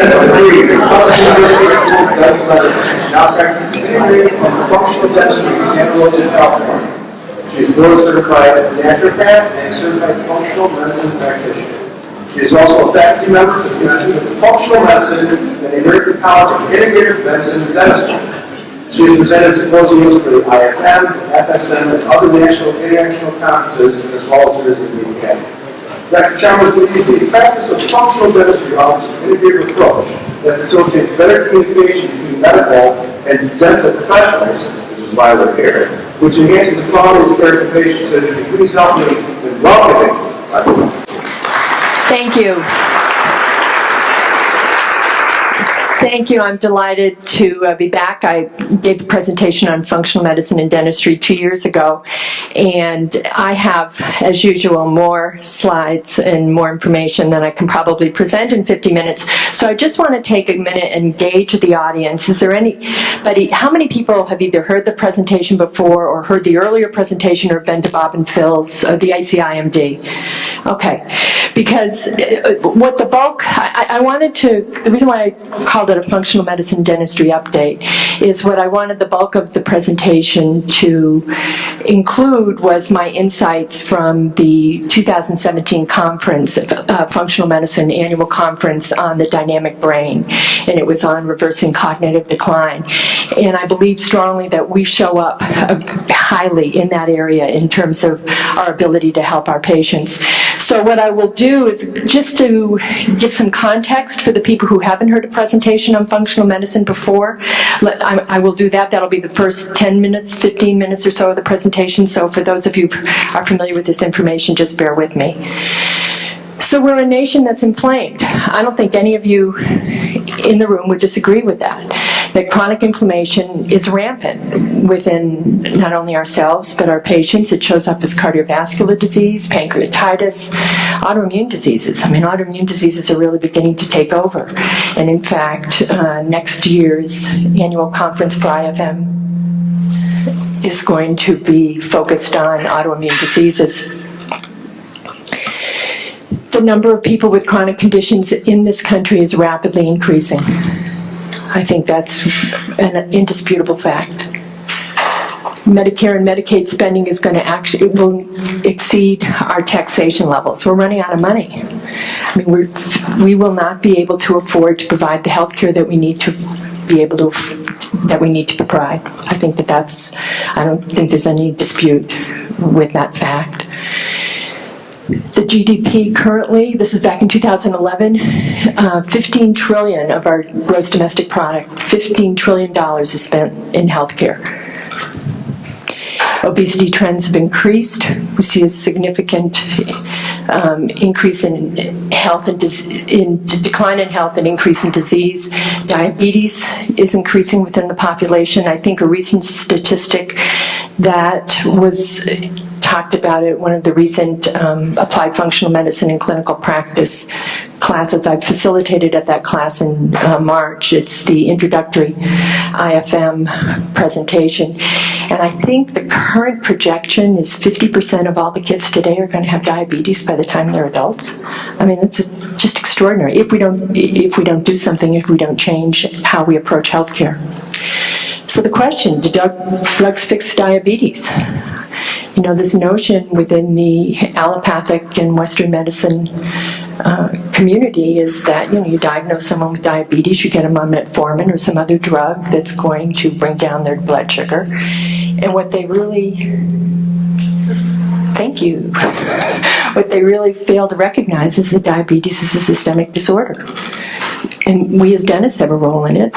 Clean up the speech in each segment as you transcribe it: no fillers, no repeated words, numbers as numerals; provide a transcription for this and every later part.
Dental medicine. Now practices integrative and functional dentistry in Santa Rosa, California. She is Board Certified Naturopath and Certified Functional Medicine Practitioner. She is also a faculty member for the Institute of Functional Medicine and the American College of Integrative Medicine and Dentistry. She has presented symposiums for the IFM, FSM, and other national and international conferences, as well as there is in the academy. Dr. Chalmers believes the practice of functional dentistry offers an integrative approach that facilitates better communication between medical and dental professionals, which is why we're here, which enhances the quality of care for patients. So please help me in welcoming. Thank you. Thank you. I'm delighted to be back. I gave a presentation on functional medicine and dentistry 2 years ago, and I have, as usual, more slides and more information than I can probably present in 50 minutes. So I just want to take a minute and gauge the audience. Is there anybody, how many people have either heard the presentation before or heard the earlier presentation or been to Bob and Phil's, the ICIMD? Okay. Because what the bulk, I wanted to, the reason why I called it a functional medicine dentistry update is what I wanted the bulk of the presentation to include was my insights from the 2017 conference, Functional Medicine Annual Conference on the Dynamic Brain, and it was on reversing cognitive decline. And I believe strongly that we show up highly in that area in terms of our ability to help our patients. So what I will do is just to give some context for the people who haven't heard a presentation on functional medicine before. I will do that. That'll be the first 10 minutes, 15 minutes or so of the presentation. So for those of you who are familiar with this information, just bear with me. So we're a nation that's inflamed. I don't think any of you in the room would disagree with that chronic inflammation is rampant within not only ourselves but our patients. It shows up as cardiovascular disease, pancreatitis, autoimmune diseases. I mean, autoimmune diseases are really beginning to take over. And in fact, next year's annual conference for IFM is going to be focused on autoimmune diseases. The number of people with chronic conditions in this country is rapidly increasing. I think that's an indisputable fact. Medicare and Medicaid spending is going to actually, it will exceed our taxation levels. We're running out of money. I mean, we will not be able to afford to provide the health care that we need to be able to, that we need to provide. I think that's, I don't think there's any dispute with that fact. The GDP currently, this is back in 2011, 15 trillion of our gross domestic product, $15 trillion is spent in healthcare. Obesity trends have increased. We see a significant increase in health and decline in health and increase in disease. Diabetes is increasing within the population. I think a recent statistic that was talked about at one of the recent applied functional medicine and clinical practice classes. I facilitated at that class in March. It's the introductory IFM presentation. And I think the current projection is 50% of all the kids today are going to have diabetes by the time they're adults. I mean, it's just extraordinary if we don't do something, if we don't change how we approach healthcare. So the question, do drugs fix diabetes? You know, this notion within the allopathic and Western medicine community is that, you know, you diagnose someone with diabetes, you get them on metformin or some other drug that's going to bring down their blood sugar. And what they really, thank you, what they really fail to recognize is that diabetes is a systemic disorder. And we as dentists have a role in it,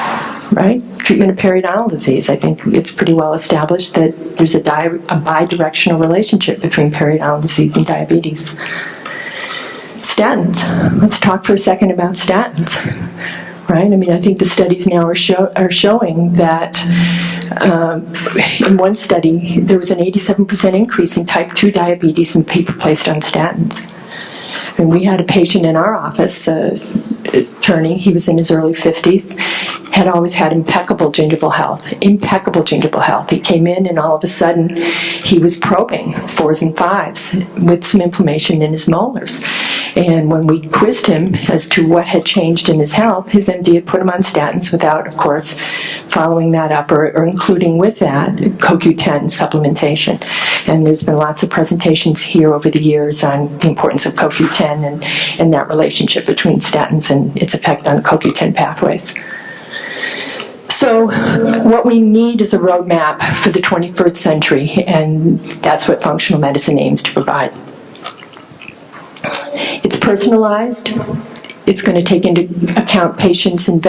right? Treatment of periodontal disease. I think it's pretty well established that there's a bidirectional relationship between periodontal disease and diabetes. Statins. Let's talk for a second about statins, right? I mean, I think the studies now are showing that in one study, there was an 87% increase in type 2 diabetes in people placed on statins. And we had a patient in our office, attorney. He was in his early 50s, had always had impeccable gingival health, He came in and all of a sudden he was probing 4s and 5s with some inflammation in his molars. And when we quizzed him as to what had changed in his health, his MD had put him on statins without, of course, following that up or including with that CoQ10 supplementation. And there's been lots of presentations here over the years on the importance of CoQ10 and that relationship between statins and its effect on CoQ10 pathways. So what we need is a roadmap for the 21st century, and that's what functional medicine aims to provide. It's personalized. It's going to take into account patients' and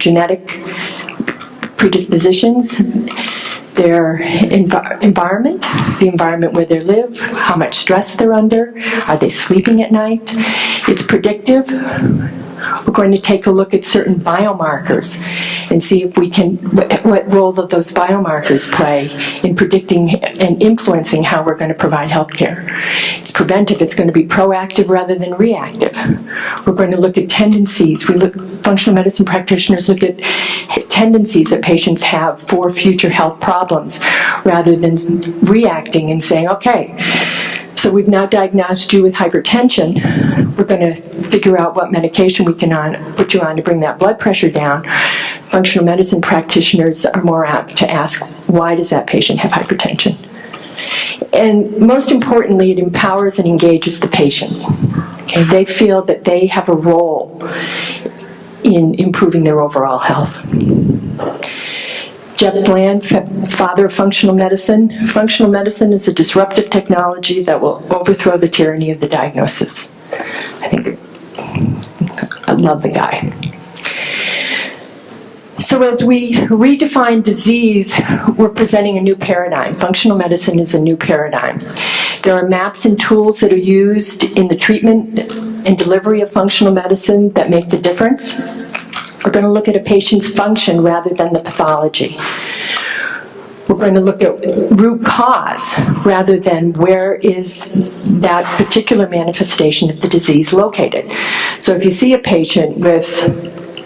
genetic predispositions, their environment, the environment where they live, how much stress they're under, are they sleeping at night. It's predictive. We're going to take a look at certain biomarkers and see if we can, what role that those biomarkers play in predicting and influencing how we're going to provide health care. It's preventive. It's going to be proactive rather than reactive. We're going to look at tendencies. Functional medicine practitioners look at tendencies that patients have for future health problems rather than reacting and saying, okay, so we've now diagnosed you with hypertension. We're going to figure out what medication we can put you on to bring that blood pressure down. Functional medicine practitioners are more apt to ask, why does that patient have hypertension? And most importantly, it empowers and engages the patient. Okay? They feel that they have a role in improving their overall health. Jeff Bland, father of functional medicine. Functional medicine is a disruptive technology that will overthrow the tyranny of the diagnosis. I love the guy. So as we redefine disease, we're presenting a new paradigm. Functional medicine is a new paradigm. There are maps and tools that are used in the treatment and delivery of functional medicine that make the difference. We're going to look at a patient's function rather than the pathology. We're going to look at root cause rather than where is that particular manifestation of the disease located. So if you see a patient with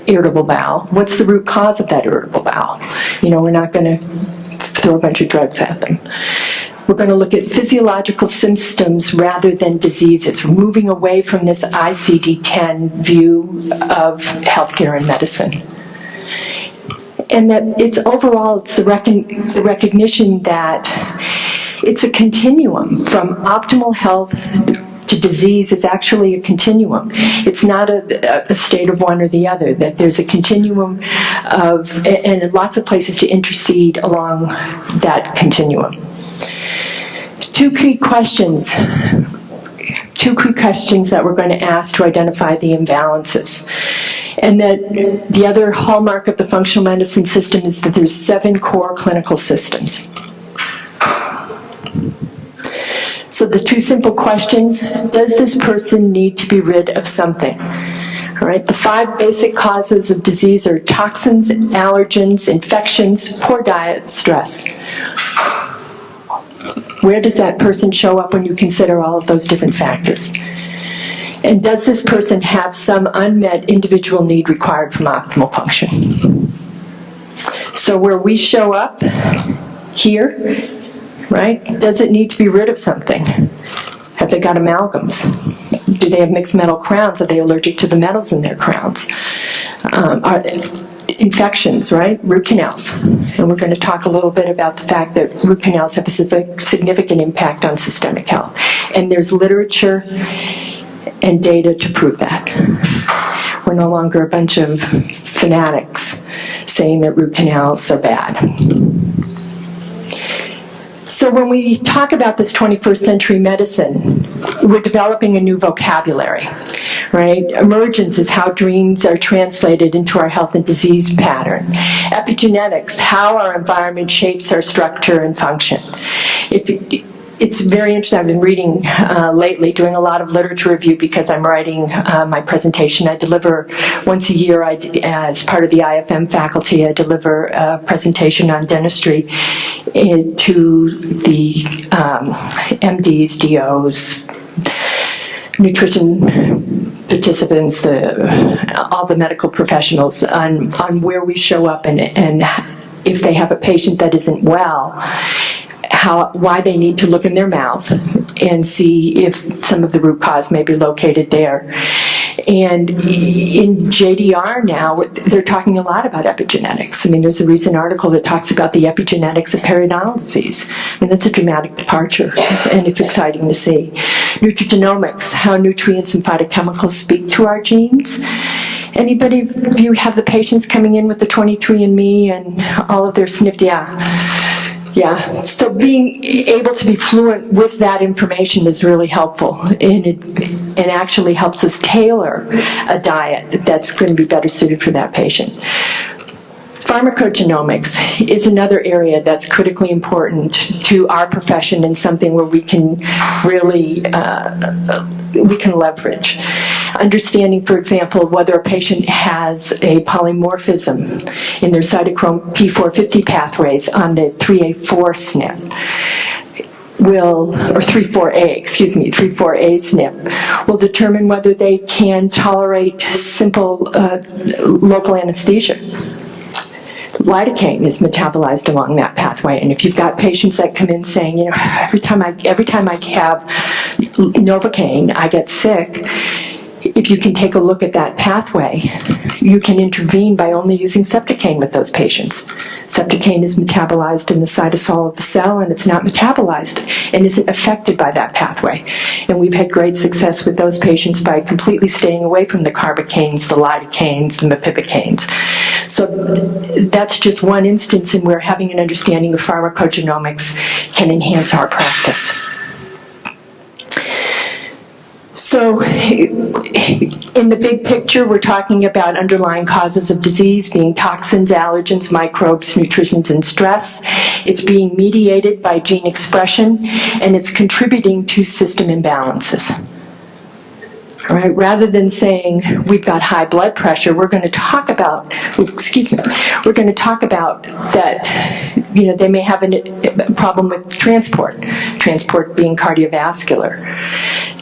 irritable bowel, what's the root cause of that irritable bowel? We're not going to throw a bunch of drugs at them. We're going to look at physiological symptoms rather than diseases, moving away from this ICD-10 view of healthcare and medicine. And that it's the recognition that it's a continuum from optimal health to disease is actually a continuum. It's not a state of one or the other, that there's a continuum and lots of places to intercede along that continuum. Two key questions that we're going to ask to identify the imbalances. And that the other hallmark of the functional medicine system is that there's 7 core clinical systems. So the 2 simple questions: does this person need to be rid of something? All right, the 5 basic causes of disease are toxins, allergens, infections, poor diet, stress. Where does that person show up when you consider all of those different factors? And does this person have some unmet individual need required from optimal function? So where we show up here, right, does it need to be rid of something? Have they got amalgams? Do they have mixed metal crowns? Are they allergic to the metals in their crowns? Infections, right? Root canals. And we're going to talk a little bit about the fact that root canals have a significant impact on systemic health. And there's literature and data to prove that. We're no longer a bunch of fanatics saying that root canals are bad. So when we talk about this 21st century medicine, we're developing a new vocabulary, right? Emergence is how genes are translated into our health and disease pattern. Epigenetics, how our environment shapes our structure and function. It's very interesting. I've been reading lately, doing a lot of literature review because I'm writing my presentation. I deliver once a year, as part of the IFM faculty, I deliver a presentation on dentistry to the MDs, DOs, nutrition participants, all the medical professionals on where we show up and if they have a patient that isn't well, why they need to look in their mouth and see if some of the root cause may be located there. And in JDR now, they're talking a lot about epigenetics. I mean, there's a recent article that talks about the epigenetics of periodontal disease. I mean, that's a dramatic departure, and it's exciting to see. Nutrigenomics, how nutrients and phytochemicals speak to our genes. Anybody of you have the patients coming in with the 23andMe and all of their SNP? Yeah, so being able to be fluent with that information is really helpful, and it actually helps us tailor a diet that's going to be better suited for that patient. Pharmacogenomics is another area that's critically important to our profession and something where we can really leverage. Understanding, for example, whether a patient has a polymorphism in their cytochrome P450 pathways on the 3A4 SNP. or 3,4-A, excuse me, 3,4-A SNP, will determine whether they can tolerate simple local anesthesia. Lidocaine is metabolized along that pathway, and if you've got patients that come in saying, you know, every time I have Novocaine, I get sick, if you can take a look at that pathway, you can intervene by only using Septocaine with those patients. Septocaine is metabolized in the cytosol of the cell, and it's not metabolized and isn't affected by that pathway. And we've had great success with those patients by completely staying away from the carbocaines, the lidocaines, the mepivocaines. So that's just one instance in where having an understanding of pharmacogenomics can enhance our practice. So in the big picture, we're talking about underlying causes of disease being toxins, allergens, microbes, nutrients, and stress. It's being mediated by gene expression, and it's contributing to system imbalances. All right, rather than saying we've got high blood pressure, we're going to talk about, we're going to talk about that, you know, they may have a problem with transport being cardiovascular.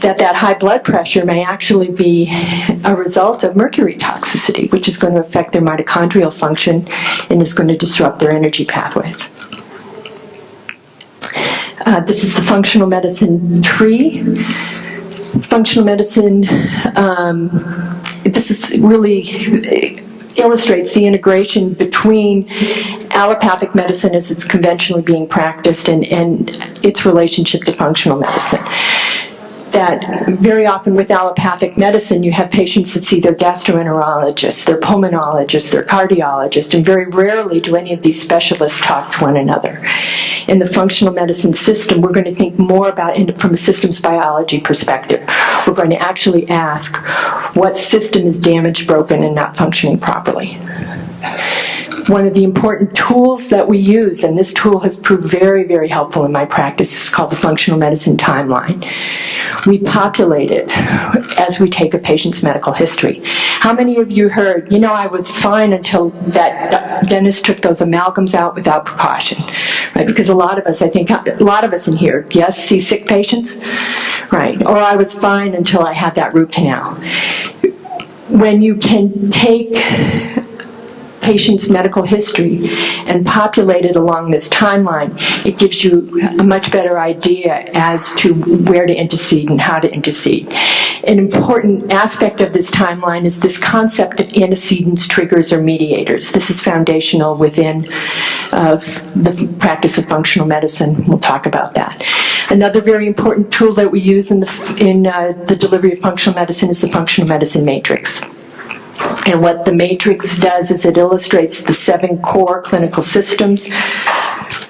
That high blood pressure may actually be a result of mercury toxicity, which is going to affect their mitochondrial function and is going to disrupt their energy pathways. This is the functional medicine tree. Functional medicine, this is really illustrates the integration between allopathic medicine as it's conventionally being practiced and its relationship to functional medicine. That very often with allopathic medicine, you have patients that see their gastroenterologist, their pulmonologist, their cardiologist, and very rarely do any of these specialists talk to one another. In the functional medicine system, we're going to think more about it from a systems biology perspective. We're going to actually ask what system is damaged, broken, and not functioning properly. One of the important tools that we use, and this tool has proved very, very helpful in my practice, is called the functional medicine timeline. We populate it as we take a patient's medical history. How many of you heard, you know, I was fine until that dentist took those amalgams out without precaution, right? Because a lot of us, I think, a lot of us in here, yes, see sick patients, right? Or I was fine until I had that root canal. When you can take patient's medical history and populate it along this timeline, it gives you a much better idea as to where to intercede and how to intercede. An important aspect of this timeline is this concept of antecedents, triggers, or mediators. This is foundational within the practice of functional medicine. We'll talk about that. Another very important tool that we use in the delivery of functional medicine is the functional medicine matrix. And what the matrix does is it illustrates the 7 core clinical systems.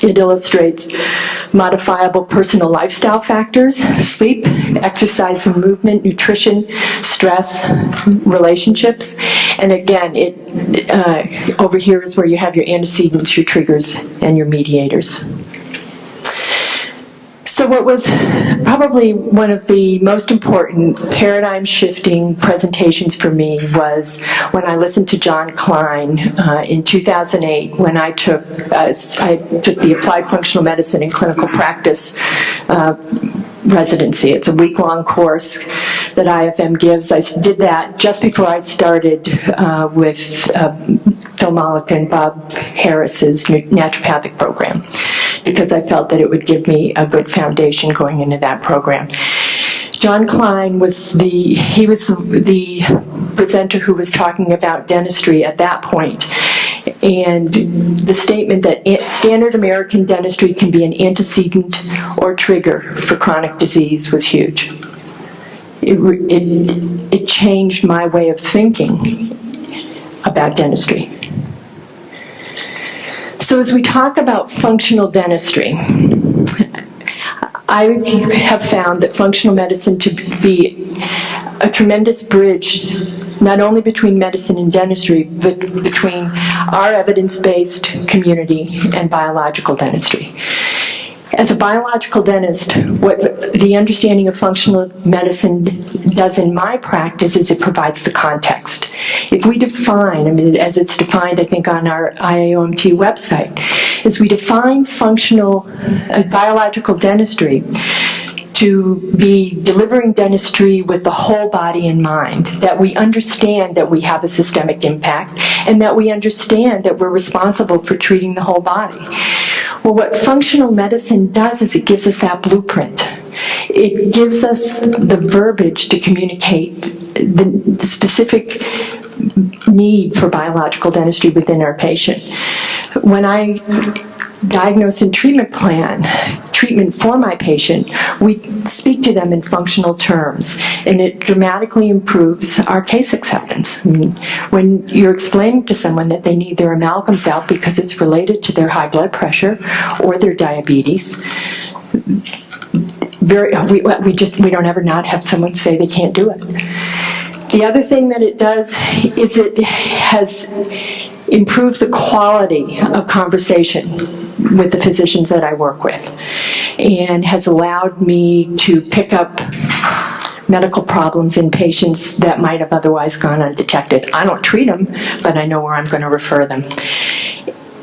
It illustrates modifiable personal lifestyle factors, sleep, exercise and movement, nutrition, stress, relationships. And again, over here is where you have your antecedents, your triggers, and your mediators. So what was probably one of the most important paradigm-shifting presentations for me was when I listened to John Klein in 2008 when I took the Applied Functional Medicine and Clinical Practice residency. It's a week-long course that IFM gives. I did that just before I started with Phil Mollick and Bob Harris's naturopathic program, because I felt that it would give me a good foundation going into that program. John Klein was the presenter who was talking about dentistry at that point. And the statement that standard American dentistry can be an antecedent or trigger for chronic disease was huge. It changed my way of thinking about dentistry. So as we talk about functional dentistry, I have found that functional medicine to be a tremendous bridge, not only between medicine and dentistry, but between our evidence-based community and biological dentistry. As a biological dentist, what the understanding of functional medicine does in my practice is it provides the context. If we define, I mean, as it's defined, I think, on our IAOMT website, is we define functional biological dentistry to be delivering dentistry with the whole body in mind, that we understand that we have a systemic impact, and that we understand that we're responsible for treating the whole body. Well, what functional medicine does is it gives us that blueprint. It gives us the verbiage to communicate the specific need for biological dentistry within our patient. When I diagnose and treatment plan treatment for my patient, we speak to them in functional terms, and it dramatically improves our case acceptance. I mean, when you're explaining to someone that they need their amalgams out because it's related to their high blood pressure or their diabetes, we don't ever not have someone say they can't do it. The other thing that it does is it has improved the quality of conversation with the physicians that I work with, and has allowed me to pick up medical problems in patients that might have otherwise gone undetected. I don't treat them, but I know where I'm going to refer them.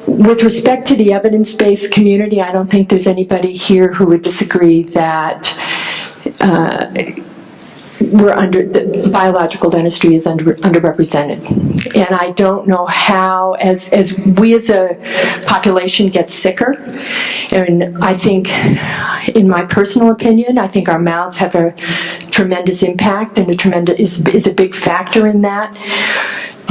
With respect to the evidence-based community, I don't think there's anybody here who would disagree that biological dentistry is underrepresented. And I don't know how, as we as a population get sicker, and I think, in my personal opinion, I think our mouths have a tremendous impact, and is a big factor in that.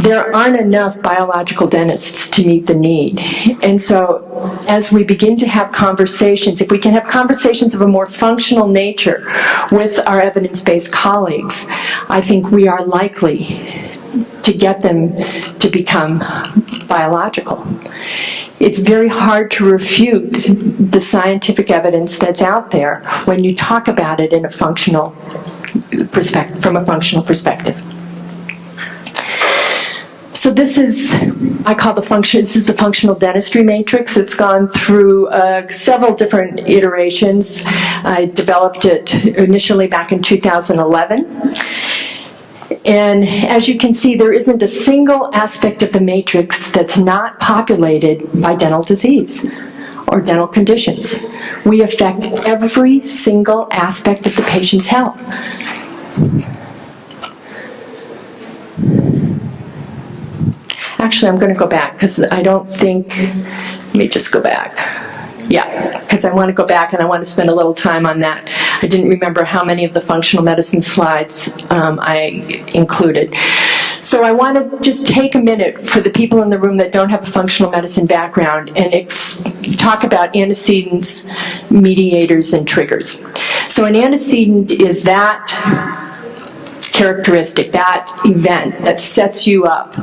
There aren't enough biological dentists to meet the need. And so as we begin to have conversations, if we can have conversations of a more functional nature with our evidence-based colleagues, I think we are likely to get them to become biological. It's very hard to refute the scientific evidence that's out there when you talk about it in a functional perspective, from a functional perspective. So this is, this is the functional dentistry matrix. It's gone through several different iterations. I developed it initially back in 2011. And as you can see, there isn't a single aspect of the matrix that's not populated by dental disease or dental conditions. We affect every single aspect of the patient's health. Actually, I'm going to go back because I don't think, let me just go back. Yeah, because I want to go back and I want to spend a little time on that. I didn't remember how many of the functional medicine slides I included. So I want to just take a minute for the people in the room that don't have a functional medicine background and talk about antecedents, mediators, and triggers. So an antecedent is that characteristic, that event that sets you up,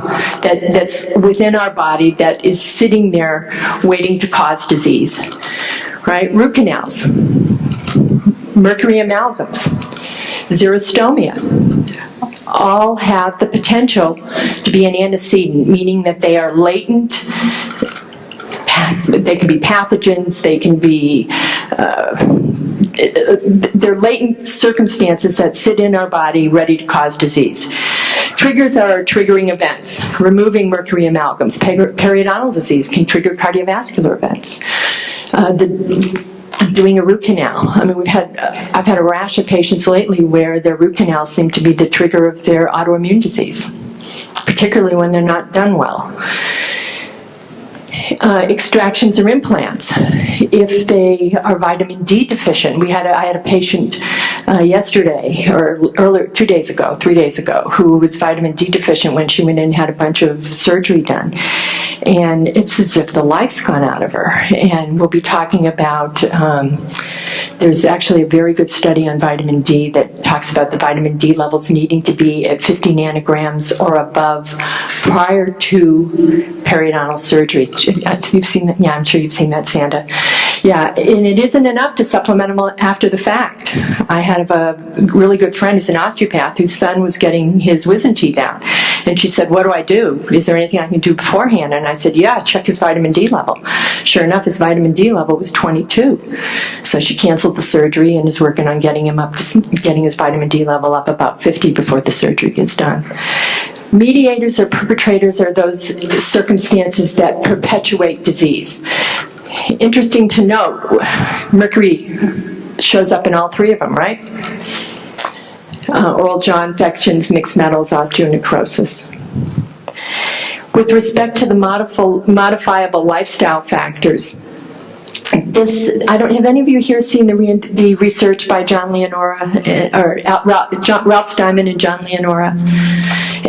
that's within our body, that is sitting there waiting to cause disease, right? Root canals, mercury amalgams, xerostomia, all have the potential to be an antecedent, meaning that they are latent. They can be pathogens, they can be they're latent circumstances that sit in our body ready to cause disease. Triggers are triggering events. Removing mercury amalgams. Periodontal disease can trigger cardiovascular events. The doing a root canal. I mean, I've had a rash of patients lately where their root canals seem to be the trigger of their autoimmune disease, particularly when they're not done well. Extractions or implants, if they are vitamin D deficient. I had a patient yesterday, or earlier, 3 days ago, who was vitamin D deficient when she went in and had a bunch of surgery done. And it's as if the life's gone out of her. And we'll be talking about, there's actually a very good study on vitamin D that talks about the vitamin D levels needing to be at 50 nanograms or above prior to periodontal surgery. You've seen that? Yeah, I'm sure you've seen that, Santa. Yeah, and it isn't enough to supplement them after the fact. I have a really good friend who's an osteopath whose son was getting his wisdom teeth out. And she said, what do I do? Is there anything I can do beforehand? And I said, yeah, check his vitamin D level. Sure enough, his vitamin D level was 22. So she canceled the surgery and is working on getting his vitamin D level up about 50 before the surgery gets done. Mediators or perpetrators are those circumstances that perpetuate disease. Interesting to note, mercury shows up in all three of them, right? Oral jaw infections, mixed metals, osteonecrosis. With respect to the modifiable lifestyle factors, have any of you here seen the research by John Leonora, or Ralph Steinman and John Leonora?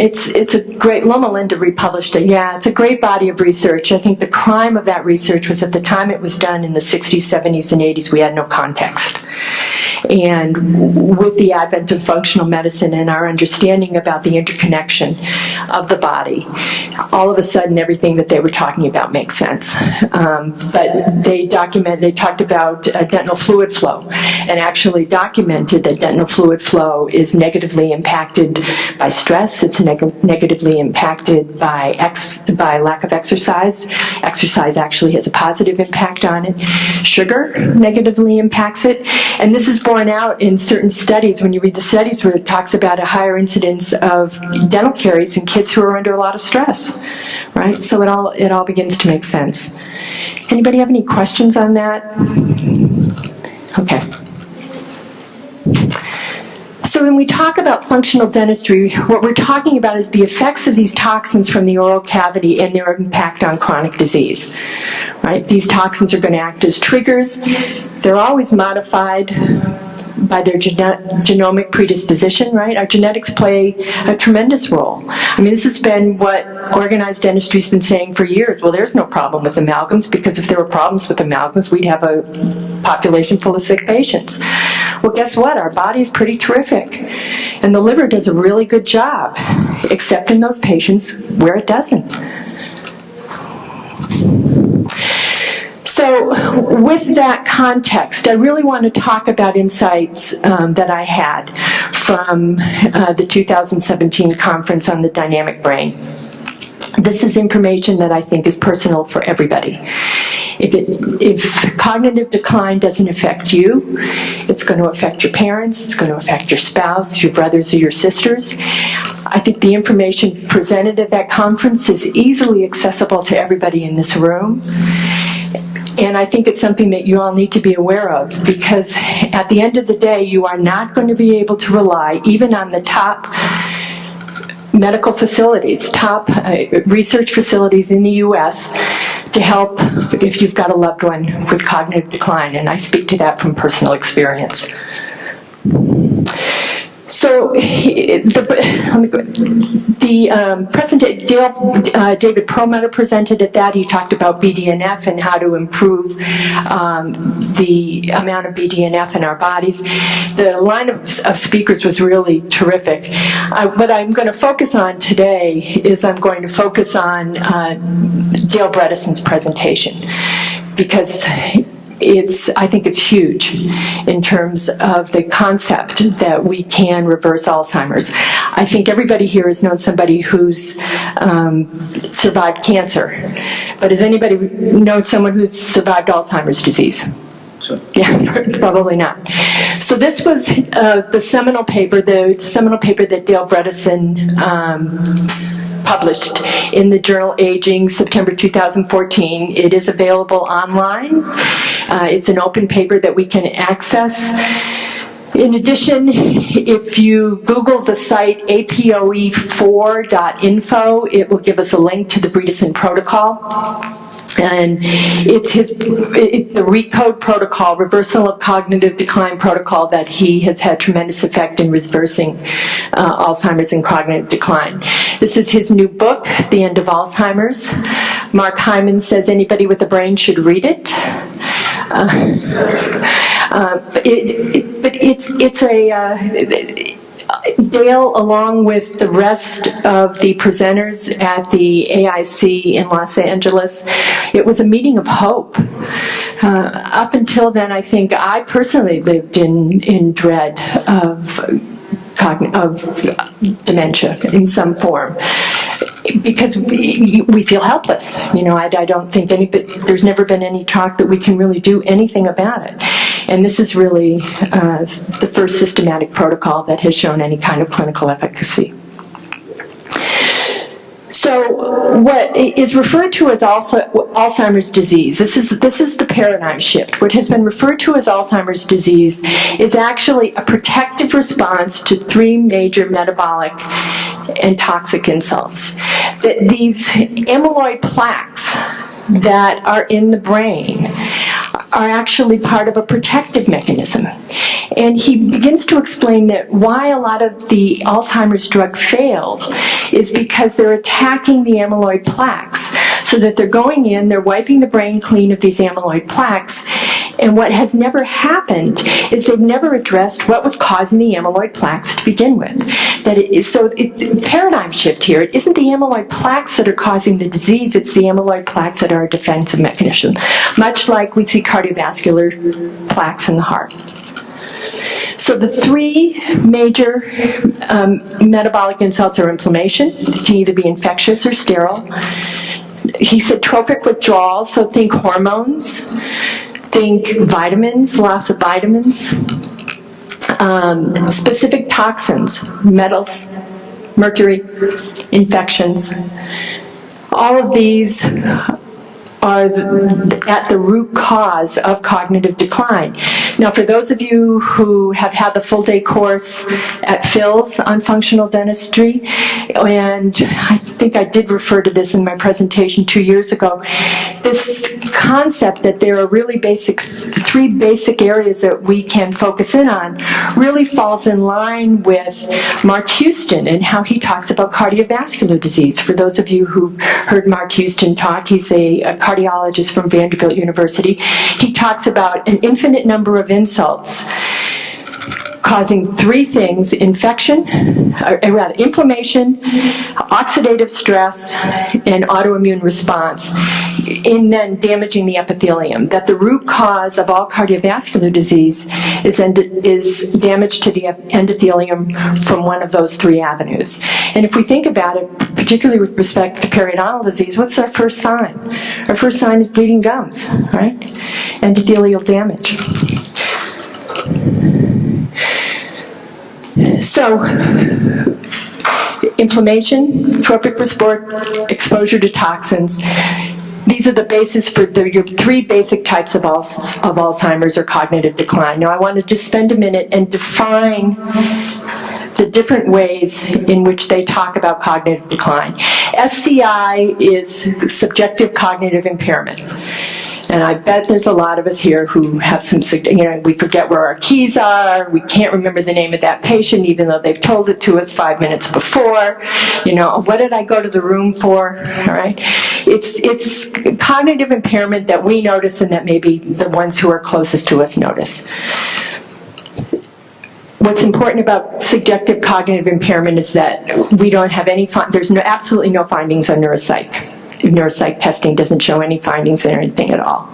It's a great, Loma Linda republished it. Yeah, it's a great body of research. I think the crime of that research was at the time it was done in the 60s, 70s, and 80s, we had no context. And with the advent of functional medicine and our understanding about the interconnection of the body, all of a sudden everything that they were talking about makes sense. But they talked about dental fluid flow and actually documented that dental fluid flow is negatively impacted by stress. It's negatively impacted by lack of exercise. Exercise actually has a positive impact on it. Sugar negatively impacts it. And this is borne out in certain studies. When you read the studies where it talks about a higher incidence of dental caries in kids who are under a lot of stress, right? So it all begins to make sense. Anybody have any questions on that? Okay. So when we talk about functional dentistry, what we're talking about is the effects of these toxins from the oral cavity and their impact on chronic disease. Right? These toxins are going to act as triggers. They're always modified by their genomic predisposition, right? Our genetics play a tremendous role. I mean, this has been what organized dentistry's been saying for years. Well, there's no problem with amalgams, because if there were problems with amalgams, we'd have a population full of sick patients. Well, guess what? Our body's pretty terrific. And the liver does a really good job, except in those patients where it doesn't. So with that context, I really want to talk about insights that I had from the 2017 conference on the dynamic brain. This is information that I think is personal for everybody. If cognitive decline doesn't affect you, it's going to affect your parents, it's going to affect your spouse, your brothers, or your sisters. I think the information presented at that conference is easily accessible to everybody in this room. And I think it's something that you all need to be aware of, because at the end of the day, you are not going to be able to rely even on the top medical facilities, top research facilities in the U.S. to help if you've got a loved one with cognitive decline, and I speak to that from personal experience. So David Perlmutter presented at that. He talked about BDNF and how to improve the amount of BDNF in our bodies. The line of speakers was really terrific. What I'm going to focus on today is I'm going to focus on Dale Bredesen's presentation, because I think it's huge in terms of the concept that we can reverse Alzheimer's. I think everybody here has known somebody who's survived cancer, but has anybody known someone who's survived Alzheimer's disease? Yeah, probably not. So this was the seminal paper that Dale Bredesen published in the journal Aging, September 2014. It is available online. It's an open paper that we can access. In addition, if you Google the site APOE4.info, it will give us a link to the Bredesen protocol. And it's the RECODE protocol, reversal of cognitive decline protocol, that he has had tremendous effect in reversing Alzheimer's and cognitive decline. This is his new book, The End of Alzheimer's. Mark Hyman says anybody with a brain should read it. Dale, along with the rest of the presenters at the AIC in Los Angeles, it was a meeting of hope. Up until then, I think I personally lived in dread of dementia in some form, because we feel helpless. I don't think there's never been any talk that we can really do anything about it. And this is really the first systematic protocol that has shown any kind of clinical efficacy. So what is referred to as Alzheimer's disease, this is the paradigm shift. What has been referred to as Alzheimer's disease is actually a protective response to three major metabolic and toxic insults. These amyloid plaques that are in the brain are actually part of a protective mechanism. And he begins to explain that why a lot of the Alzheimer's drug failed is because they're attacking the amyloid plaques, so that they're going in, they're wiping the brain clean of these amyloid plaques, and what has never happened is they've never addressed what was causing the amyloid plaques to begin with. Paradigm shift here. It isn't the amyloid plaques that are causing the disease, it's the amyloid plaques that are a defensive mechanism, much like we see cardiovascular plaques in the heart. So the three major metabolic insults are inflammation. It can either be infectious or sterile. He said trophic withdrawal, so think hormones, think vitamins, loss of vitamins, specific toxins, metals, mercury, infections. All of these are at the root cause of cognitive decline. Now, for those of you who have had the full-day course at Phil's on functional dentistry, and I think I did refer to this in my presentation 2 years ago, this concept that there are really three basic areas that we can focus in on really falls in line with Mark Houston and how he talks about cardiovascular disease. For those of you who heard Mark Houston talk, he's a cardiologist from Vanderbilt University. He talks about an infinite number of insults causing three things: inflation, inflammation, oxidative stress, and autoimmune response, and then damaging the epithelium. That the root cause of all cardiovascular disease is damage to the endothelium from one of those three avenues. And if we think about it, particularly with respect to periodontal disease, what's our first sign? Our first sign is bleeding gums, right? Endothelial damage. So, inflammation, trophic exposure to toxins, these are the basis for your three basic types of Alzheimer's or cognitive decline. Now, I want to just spend a minute and define the different ways in which they talk about cognitive decline. SCI is subjective cognitive impairment. And I bet there's a lot of us here who have some, we forget where our keys are, we can't remember the name of that patient even though they've told it to us 5 minutes before. What did I go to the room for? All right. It's cognitive impairment that we notice and that maybe the ones who are closest to us notice. What's important about subjective cognitive impairment is that we don't have there's absolutely no findings on neuropsych. Neuropsych testing doesn't show any findings or anything at all.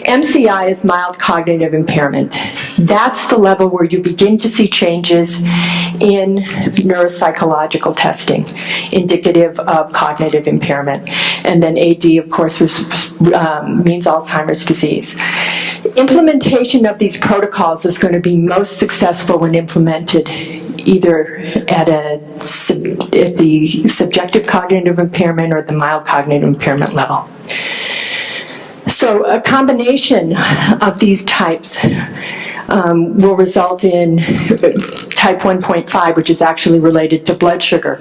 MCI is mild cognitive impairment. That's the level where you begin to see changes in neuropsychological testing, indicative of cognitive impairment. And then AD, of course, means Alzheimer's disease. Implementation of these protocols is going to be most successful when implemented either at the subjective cognitive impairment or the mild cognitive impairment level. So a combination of these types will result in type 1.5, which is actually related to blood sugar.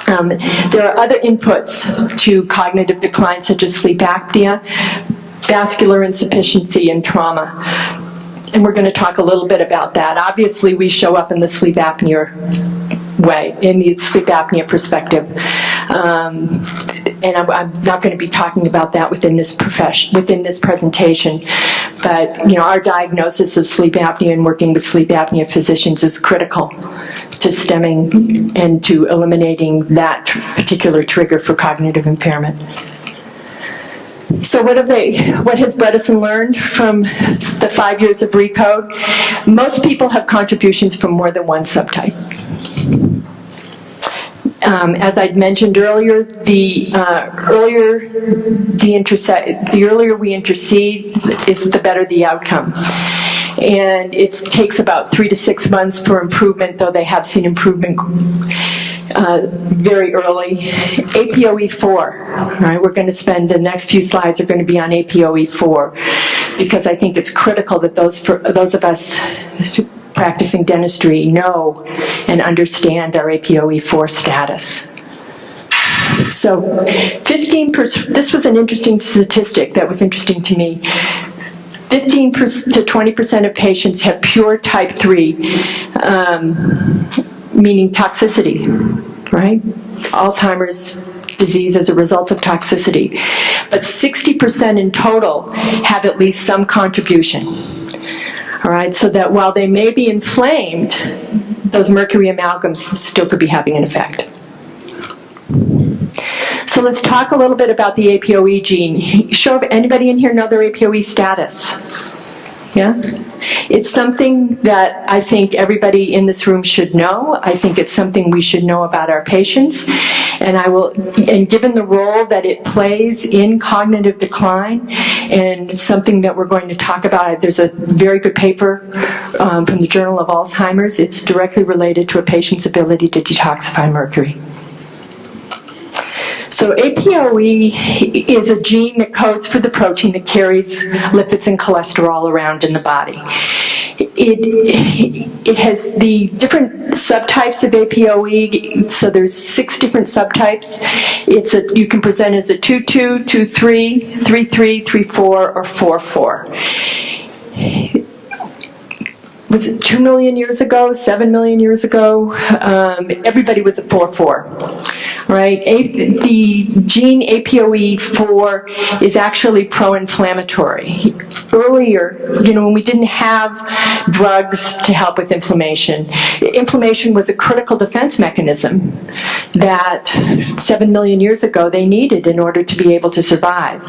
There are other inputs to cognitive decline, such as sleep apnea, vascular insufficiency, and trauma. And we're going to talk a little bit about that. Obviously, we show up in the sleep apnea way, in the sleep apnea perspective. And I'm not going to be talking about that within this presentation. But, our diagnosis of sleep apnea and working with sleep apnea physicians is critical to stemming and to eliminating that particular trigger for cognitive impairment. So what has Bredesen learned from the 5 years of RECODE? Most people have contributions from more than one subtype. As I'd mentioned earlier, the earlier we intercede, is the better the outcome. And it takes about 3 to 6 months for improvement, though they have seen improvement very early. APOE4, right? We're going to spend the next few slides are going to be on APOE4 because I think it's critical that those of us practicing dentistry know and understand our APOE4 status. So 15%, this was an interesting statistic that was interesting to me. 15% to 20% of patients have pure type 3, meaning toxicity, right? Alzheimer's disease as a result of toxicity. But 60% in total have at least some contribution. All right, so that while they may be inflamed, those mercury amalgams still could be having an effect. So let's talk a little bit about the APOE gene. Anybody in here know their APOE status? Yeah? It's something that I think everybody in this room should know. I think it's something we should know about our patients. And given the role that it plays in cognitive decline, and something that we're going to talk about, there's a very good paper from the Journal of Alzheimer's. It's directly related to a patient's ability to detoxify mercury. So APOE is a gene that codes for the protein that carries lipids and cholesterol around in the body. It has the different subtypes of APOE, so there's 6 different subtypes. You can present as a 2-2, 2-3, 3-3, 3-4, or 4-4. Was it 2 million years ago, 7 million years ago? Everybody was a 4-4, right? The gene APOE4 is actually pro-inflammatory. Earlier, when we didn't have drugs to help with inflammation was a critical defense mechanism that 7 million years ago they needed in order to be able to survive.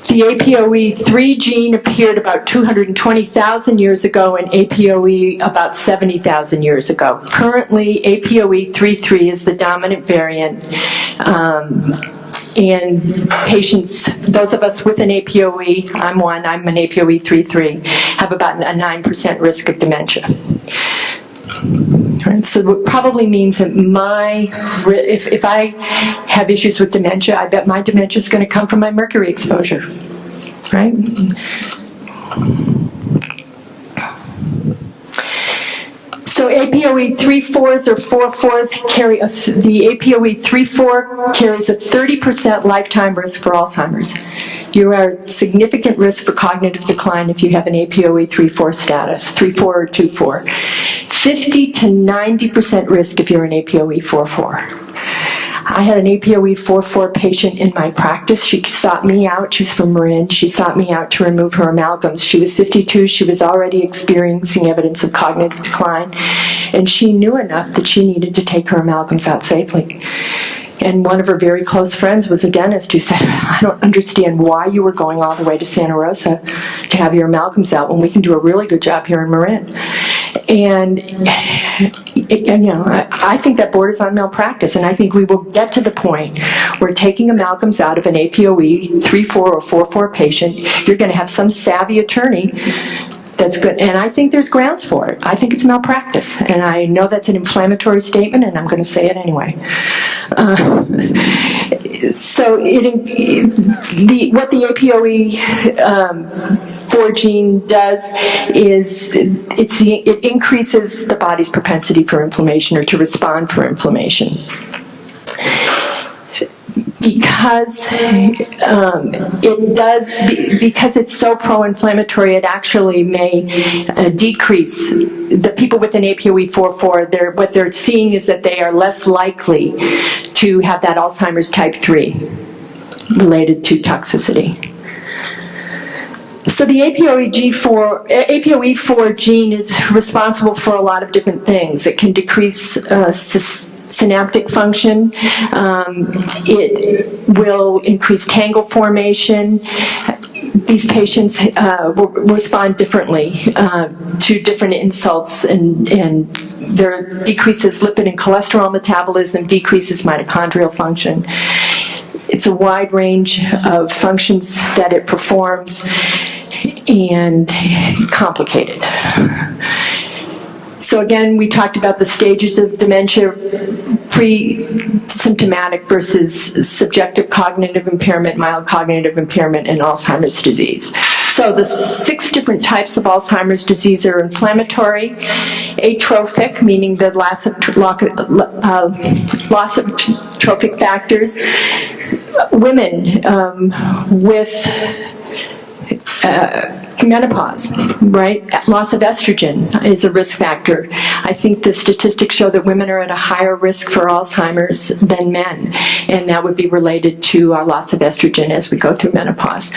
The APOE3 gene appeared about 220,000 years ago and APOE about 70,000 years ago. Currently, APOE33 is the dominant variant, and patients, those of us with an APOE, I'm an APOE33, have about a 9% risk of dementia. Right, so it probably means that if I have issues with dementia, I bet my dementia is going to come from my mercury exposure, right? So APOE3/4s or 4/4s the APOE3/4 carries a 30% lifetime risk for Alzheimer's. You are at significant risk for cognitive decline if you have an APOE3/4 status, 3/4 or 2/4. 50 to 90% risk if you're an APOE4/4. I had an APOE4/4 patient in my practice. She sought me out. She was from Marin. She sought me out to remove her amalgams. She was 52. She was already experiencing evidence of cognitive decline, and she knew enough that she needed to take her amalgams out safely. And one of her very close friends was a dentist who said, I don't understand why you were going all the way to Santa Rosa to have your amalgams out when we can do a really good job here in Marin. And I think that borders on malpractice, and I think we will get to the point where taking amalgams out of an APOE 3/4 or 4/4 patient, you're going to have some savvy attorney That's good, and I think there's grounds for it. I think it's malpractice, and I know that's an inflammatory statement, and I'm going to say it anyway. So what the APOE4 gene does is it increases the body's propensity for inflammation or to respond for inflammation. Because because it's so pro-inflammatory, it actually may decrease the people with an APOE4. What they're seeing is that they are less likely to have that Alzheimer's type 3 related to toxicity. So the APOE4 gene is responsible for a lot of different things. It can decrease synaptic function. It will increase tangle formation. These patients will respond differently to different insults, and there decreases lipid and cholesterol metabolism, decreases mitochondrial function. It's a wide range of functions that it performs, and complicated. So again, we talked about the stages of dementia: pre-symptomatic versus subjective cognitive impairment, mild cognitive impairment, and Alzheimer's disease. So the 6 different types of Alzheimer's disease are inflammatory, atrophic, meaning the loss of trophic factors, women with menopause, right? Loss of estrogen is a risk factor. I think the statistics show that women are at a higher risk for Alzheimer's than men, and that would be related to our loss of estrogen as we go through menopause.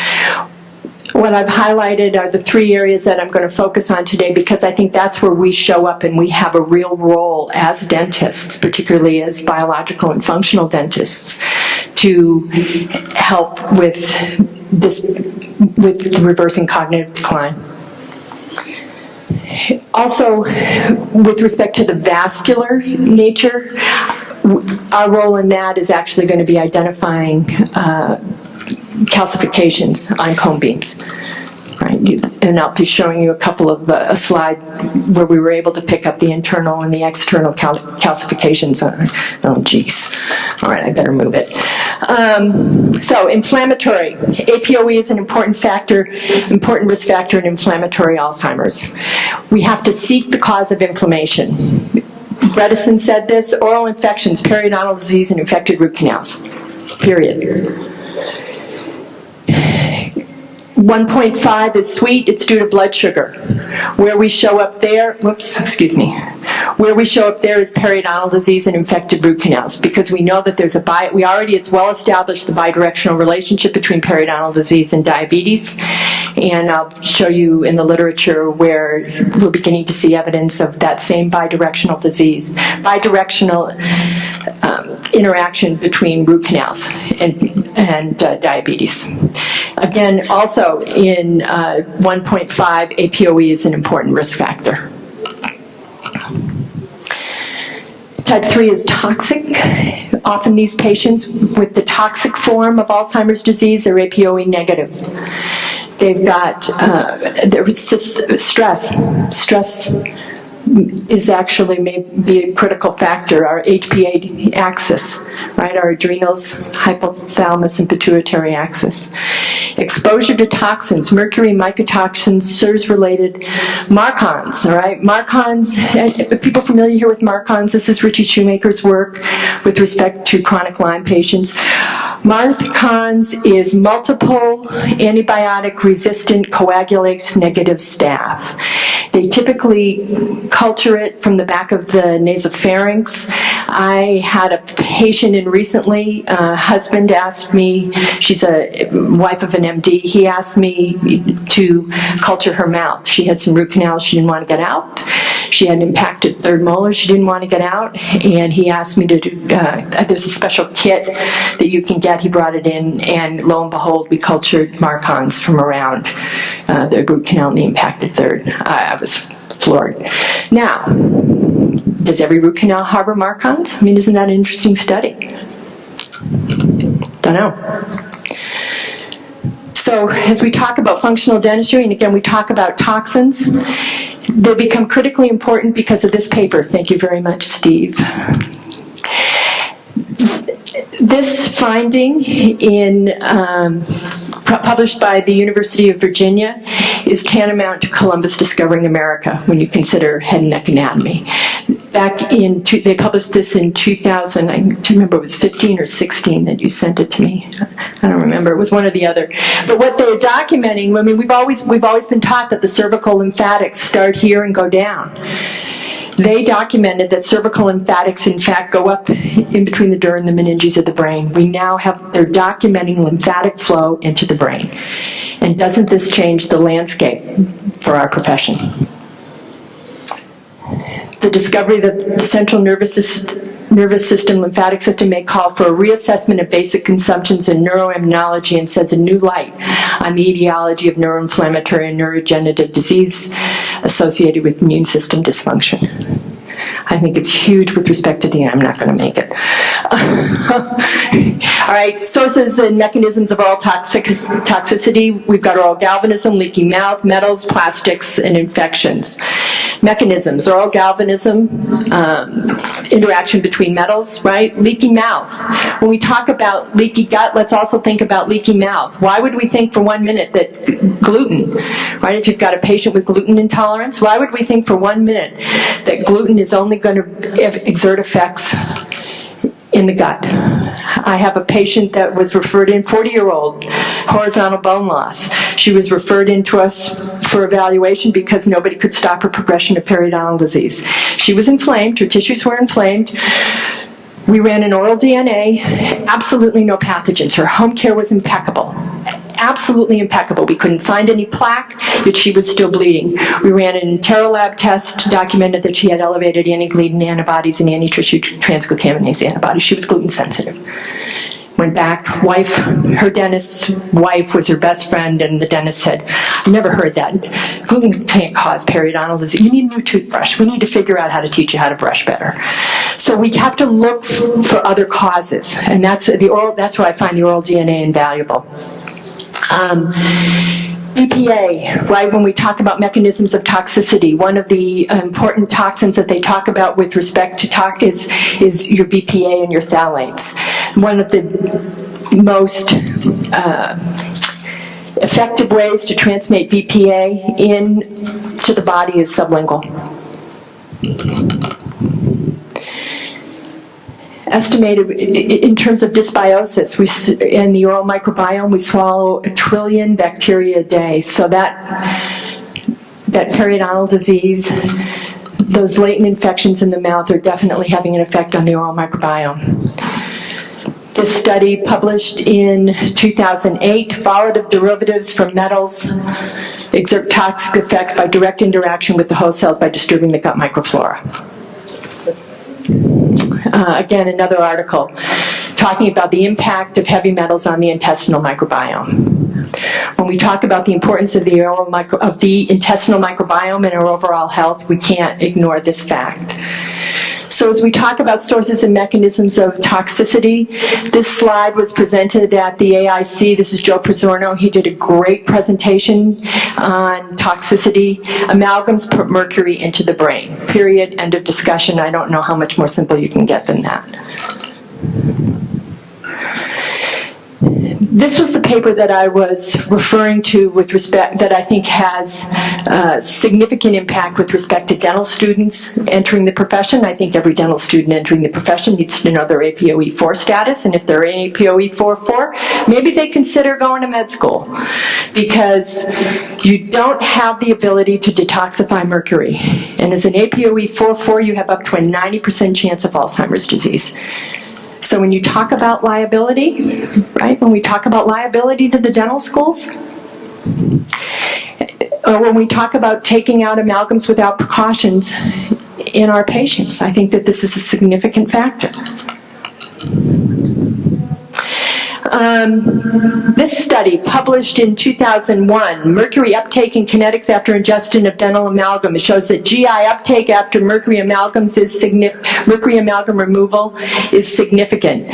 What I've highlighted are the 3 areas that I'm going to focus on today, because I think that's where we show up and we have a real role as dentists, particularly as biological and functional dentists, to help with reversing cognitive decline. Also, with respect to the vascular nature, our role in that is actually going to be identifying calcifications on cone beams. Right? And I'll be showing you a couple of a slide where we were able to pick up the internal and the external calcifications. Oh, geez. All right, I better move it. So, inflammatory. APOE is an important risk factor in inflammatory Alzheimer's. We have to seek the cause of inflammation. Bredesen said this: oral infections, periodontal disease, and infected root canals. Period. 1.5 is sweet, it's due to blood sugar. Where we show up there, where we show up there is periodontal disease and infected root canals, because we know that there's it's well established the bidirectional relationship between periodontal disease and diabetes, and I'll show you in the literature where we're beginning to see evidence of that same bidirectional interaction between root canals and diabetes. Again, also in 1.5, APOE is an important risk factor. Type 3 is toxic. Often these patients with the toxic form of Alzheimer's disease are APOE negative. They've got stress. Stress is actually may be a critical factor. Our HPA axis, right? Our adrenals, hypothalamus, and pituitary axis. Exposure to toxins, mercury, mycotoxins, SIRS-related, MARCoNS, all right? MARCoNS, people familiar here with MARCoNS? This is Richie Shoemaker's work with respect to chronic Lyme patients. MARCoNS is multiple antibiotic-resistant coagulase negative staph. They typically culture it from the back of the nasopharynx. I had a patient in recently, husband asked me, she's a wife of an MD, he asked me to culture her mouth. She had some root canals she didn't want to get out. She had an impacted third molar she didn't want to get out, and he asked me to do, there's a special kit that you can get. He brought it in, and lo and behold, we cultured MARCoNS from around the root canal and the impacted third. I was floored. Now, does every root canal harbor MARCoNS? I mean, isn't that an interesting study? Don't know. So So as we talk about functional dentistry, and again we talk about toxins, they become critically important because of this paper. Thank you very much, Steve. This finding published by the University of Virginia is tantamount to Columbus discovering America when you consider head and neck anatomy. They published this in 2000, I don't remember if it was 15 or 16 that you sent it to me. I don't remember, it was one or the other. But what they're documenting, I mean, we've always been taught that the cervical lymphatics start here and go down. They documented that cervical lymphatics, in fact, go up in between the dura and the meninges of the brain. They're documenting lymphatic flow into the brain. And doesn't this change the landscape for our profession? The discovery that the central nervous system, lymphatic system may call for a reassessment of basic consumptions in neuroimmunology and sheds a new light on the etiology of neuroinflammatory and neurodegenerative disease associated with immune system dysfunction. I think it's huge with respect to I'm not going to make it. All right, sources and mechanisms of oral toxicity. We've got oral galvanism, leaky mouth, metals, plastics, and infections. Mechanisms, oral galvanism, interaction between metals, right? Leaky mouth. When we talk about leaky gut, let's also think about leaky mouth. Why would we think for 1 minute that gluten, right? If you've got a patient with gluten intolerance, why would we think for 1 minute that gluten is only going to exert effects in the gut? I have a patient that was referred in, 40-year-old, horizontal bone loss. She was referred in to us for evaluation because nobody could stop her progression of periodontal disease. She was inflamed, her tissues were inflamed. We ran an oral DNA, absolutely no pathogens. Her home care was impeccable. Absolutely impeccable. We couldn't find any plaque, yet she was still bleeding. We ran an enterolab test, documented that she had elevated anti-gluten antibodies and anti-tissue transglutaminase antibodies. She was gluten sensitive. Went back, her dentist's wife was her best friend, and the dentist said, I never heard that. Gluten can't cause periodontal disease. You need a new toothbrush. We need to figure out how to teach you how to brush better. So we have to look for other causes, and that's why I find the oral DNA invaluable. BPA, right, when we talk about mechanisms of toxicity, one of the important toxins that they talk about with respect to is your BPA and your phthalates. One of the most effective ways to transmit BPA into the body is sublingual. Estimated in terms of dysbiosis, in the oral microbiome, we swallow 1 trillion bacteria a day. So that periodontal disease, those latent infections in the mouth are definitely having an effect on the oral microbiome. This study, published in 2008, volatile derivatives from metals exert toxic effect by direct interaction with the host cells by disturbing the gut microflora. Again, another article talking about the impact of heavy metals on the intestinal microbiome. When we talk about the importance of the intestinal microbiome in our overall health, we can't ignore this fact. So as we talk about sources and mechanisms of toxicity, this slide was presented at the AIC. This is Joe Pizzorno. He did a great presentation on toxicity. Amalgams put mercury into the brain. Period. End of discussion. I don't know how much more simple you can get than that. This was the paper that I was referring to with respect, that I think has significant impact with respect to dental students entering the profession. I think every dental student entering the profession needs to know their APOE4 status, and if they're APOE4, maybe they consider going to med school, because you don't have the ability to detoxify mercury. And as an APOE4, you have up to a 90% chance of Alzheimer's disease. So when you talk about liability, right, when we talk about liability to the dental schools, or when we talk about taking out amalgams without precautions in our patients, I think that this is a significant factor. This study, published in 2001, mercury uptake and kinetics after ingestion of dental amalgam, it shows that GI uptake after mercury amalgam removal is significant.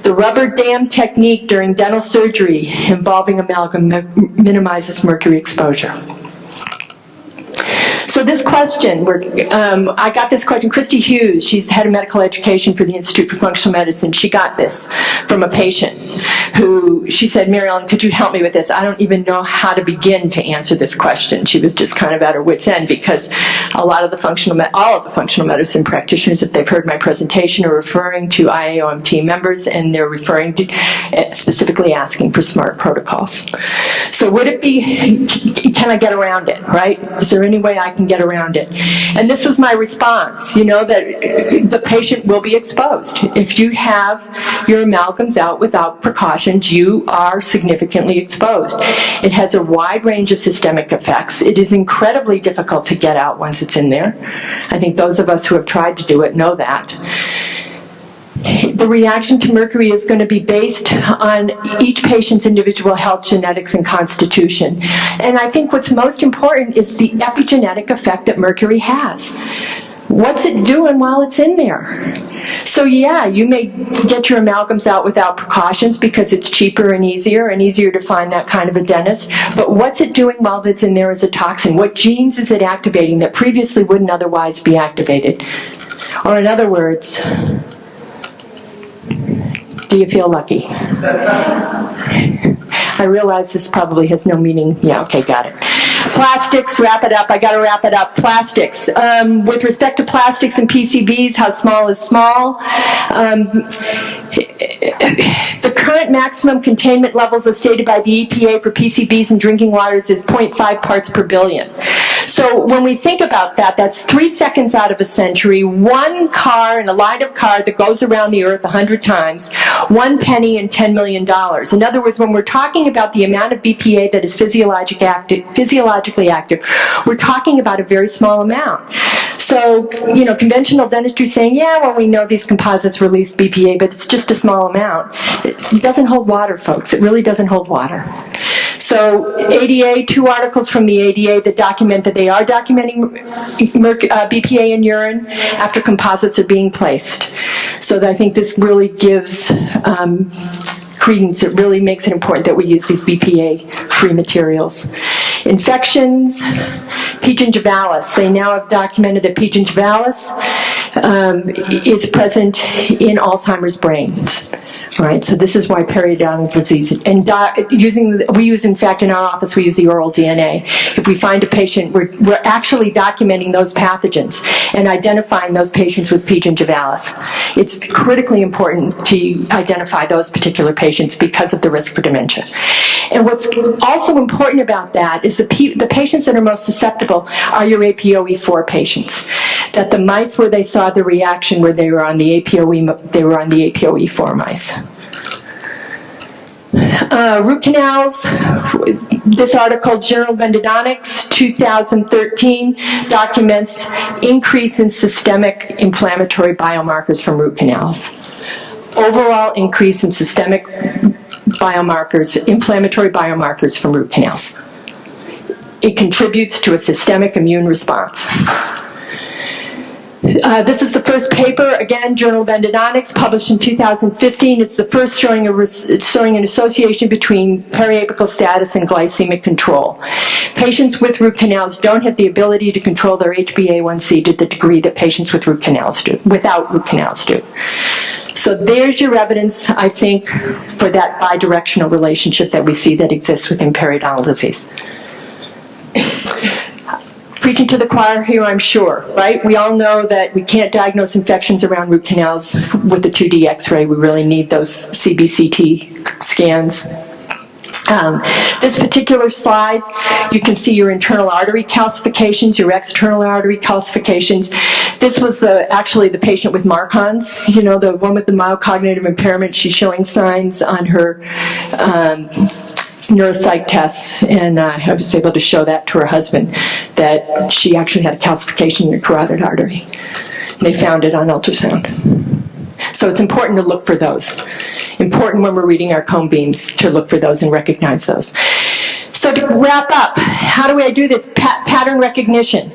The rubber dam technique during dental surgery involving amalgam minimizes mercury exposure. So this question, I got this question, Christy Hughes, she's the head of medical education for the Institute for Functional Medicine. She got this from a patient who, she said, Mary Ellen, could you help me with this? I don't even know how to begin to answer this question. She was just kind of at her wit's end because all of the functional medicine practitioners, if they've heard my presentation, are referring to IAOMT members, and they're referring to specifically asking for SMART protocols. So would it be, can I get around it, right? Is there any way I can get around it? And this was my response, you know, that the patient will be exposed. If you have your amalgams out without precautions, you are significantly exposed. It has a wide range of systemic effects. It is incredibly difficult to get out once it's in there. I think those of us who have tried to do it know that. The reaction to mercury is going to be based on each patient's individual health, genetics, and constitution. And I think what's most important is the epigenetic effect that mercury has. What's it doing while it's in there? So yeah, you may get your amalgams out without precautions because it's cheaper and easier to find that kind of a dentist. But what's it doing while it's in there as a toxin? What genes is it activating that previously wouldn't otherwise be activated? Or in other words, do you feel lucky? I realize this probably has no meaning. Yeah, okay, got it. Plastics, wrap it up. I got to wrap it up. Plastics. With respect to plastics and PCBs, how small is small? The current maximum containment levels as stated by the EPA for PCBs in drinking waters is 0.5 parts per billion. So when we think about that, that's 3 seconds out of a century, one car in a line of car that goes around the earth 100 times, 1 penny and $10 million. In other words, when we're talking about the amount of BPA that is physiologically active, we're talking about a very small amount. So, you know, conventional dentistry is saying, yeah, well, we know these composites release BPA, but it's just a small amount. It doesn't hold water, folks. It really doesn't hold water. So ADA, 2 articles from the ADA that document that they are documenting BPA in urine after composites are being placed. So I think this really gives credence. It really makes it important that we use these BPA-free materials. Infections, P. gingivalis. They now have documented that P. gingivalis is present in Alzheimer's brains. Right, so this is why periodontal disease, and we use, in fact, in our office, we use the oral DNA. If we find a patient, we're actually documenting those pathogens and identifying those patients with P. gingivalis. It's critically important to identify those particular patients because of the risk for dementia. And what's also important about that is the patients that are most susceptible are your APOE4 patients. That the mice where they saw the reaction where they were on the APOE4 mice. Root canals, this article, Journal of Endodontics, 2013, documents increase in systemic inflammatory biomarkers from root canals. Overall increase in systemic biomarkers, inflammatory biomarkers from root canals. It contributes to a systemic immune response. This is the first paper, again, Journal of Endodontics, published in 2015. It's the first showing an association between periapical status and glycemic control. Patients with root canals don't have the ability to control their HbA1c to the degree that patients with root canals do, without root canals do. So there's your evidence, I think, for that bidirectional relationship that we see that exists within periodontal disease. Preaching to the choir here, I'm sure, right? We all know that we can't diagnose infections around root canals with the 2D X-ray. We really need those CBCT scans. This particular slide, you can see your internal artery calcifications, your external artery calcifications. This was actually the patient with Marcons, you know, the one with the mild cognitive impairment. She's showing signs on her neuropsych tests, and I was able to show that to her husband, that she actually had a calcification in her carotid artery. They found it on ultrasound. So it's important to look for those. Important when we're reading our cone beams to look for those and recognize those. So to wrap up, how do I do this? Pattern recognition.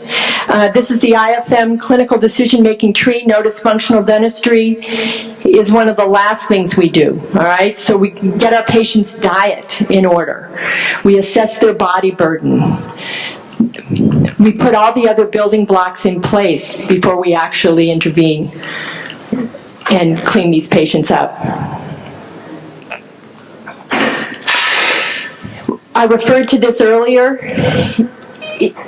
This is the IFM clinical decision-making tree. Notice functional dentistry is one of the last things we do, all right? So we can get our patient's diet in order. We assess their body burden. We put all the other building blocks in place before we actually intervene and clean these patients up. I referred to this earlier,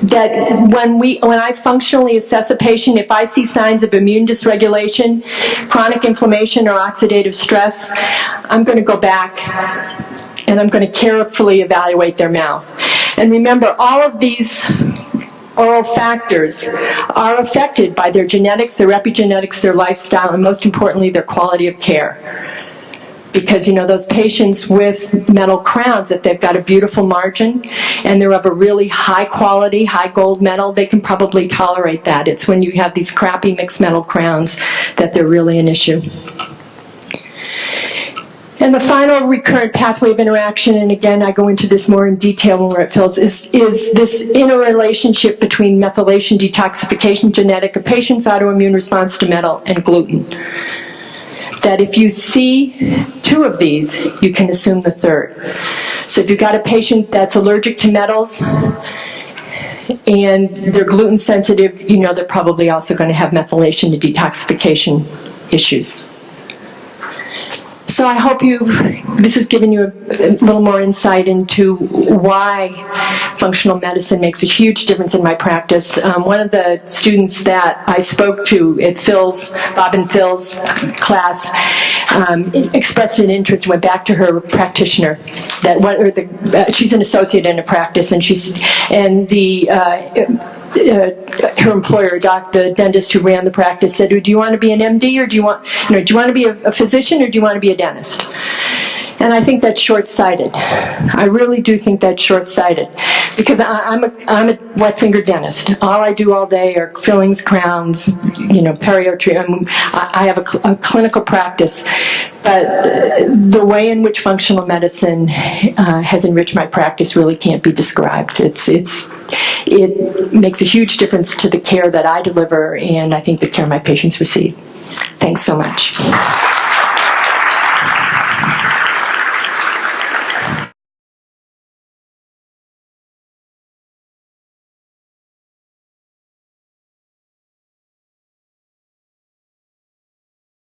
that when I functionally assess a patient, if I see signs of immune dysregulation, chronic inflammation, or oxidative stress, I'm going to go back and I'm going to carefully evaluate their mouth. And remember, all of these oral factors are affected by their genetics, their epigenetics, their lifestyle, and most importantly, their quality of care. Because, you know, those patients with metal crowns, if they've got a beautiful margin and they're of a really high quality, high gold metal, they can probably tolerate that. It's when you have these crappy mixed metal crowns that they're really an issue. And the final recurrent pathway of interaction, and again, I go into this more in detail when it fills, is this interrelationship between methylation, detoxification, genetic, a patient's autoimmune response to metal, and gluten. That if you see two of these, you can assume the third. So if you've got a patient that's allergic to metals and they're gluten sensitive, you know they're probably also going to have methylation and detoxification issues. So I hope this has given you a little more insight into why functional medicine makes a huge difference in my practice. One of the students that I spoke to at Bob and Phil's class expressed an interest, went back to her practitioner. She's an associate in a practice, and her employer, the dentist who ran the practice, said, "Do you want to be an MD, or do you want to be a physician, or do you want to be a dentist?" And I think that's short-sighted. I really do think that's short-sighted, because I'm a wet-fingered dentist. All I do all day are fillings, crowns, perio. I have a clinical practice, but the way in which functional medicine has enriched my practice really can't be described. It makes a huge difference to the care that I deliver, and I think the care my patients receive. Thanks so much.